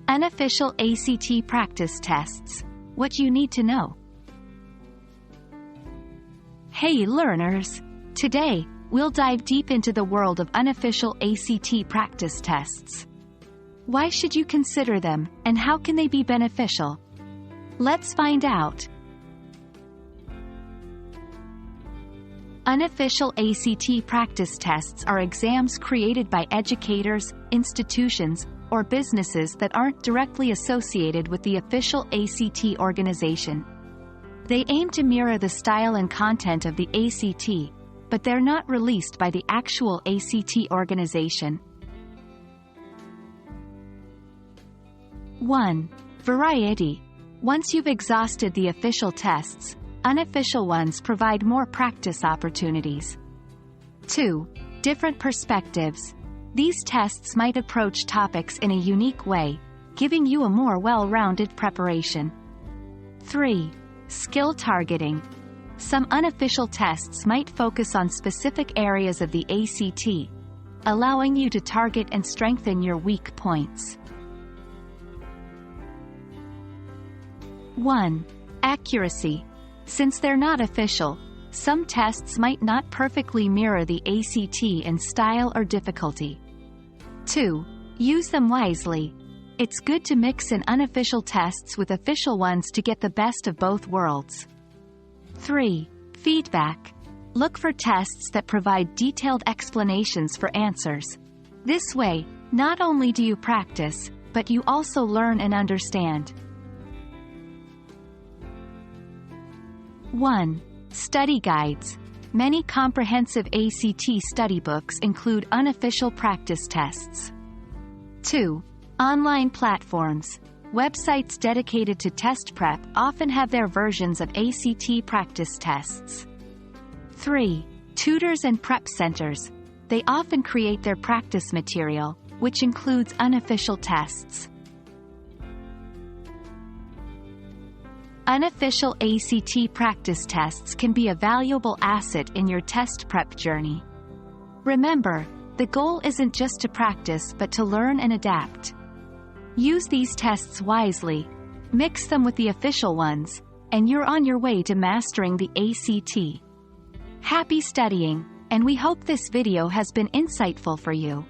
Unofficial ACT Practice Tests. What you need to know. Hey learners! Today, we'll dive deep into the world of unofficial ACT practice tests. Why should you consider them, and how can they be beneficial? Let's find out. Unofficial ACT practice tests are exams created by educators, institutions, or businesses that aren't directly associated with the official ACT organization. They aim to mirror the style and content of the ACT, but they're not released by the actual ACT organization. 1. Variety. Once you've exhausted the official tests, unofficial ones provide more practice opportunities. 2. Different perspectives. These tests might approach topics in a unique way, giving you a more well-rounded preparation. 3. Skill targeting. Some unofficial tests might focus on specific areas of the ACT, allowing you to target and strengthen your weak points. 1. Accuracy. Since they're not official, some tests might not perfectly mirror the ACT in style or difficulty. 2. Use them wisely. It's good to mix in unofficial tests with official ones to get the best of both worlds. 3. Feedback. Look for tests that provide detailed explanations for answers. This way, not only do you practice, but you also learn and understand. 1. Study guides. Many comprehensive ACT study books include unofficial practice tests. 2. Online platforms. Websites dedicated to test prep often have their versions of ACT practice tests. 3. Tutors and prep centers. They often create their practice material, which includes unofficial tests. Unofficial ACT practice tests can be a valuable asset in your test prep journey. Remember, the goal isn't just to practice but to learn and adapt. Use these tests wisely, mix them with the official ones, and you're on your way to mastering the ACT. Happy studying, and we hope this video has been insightful for you.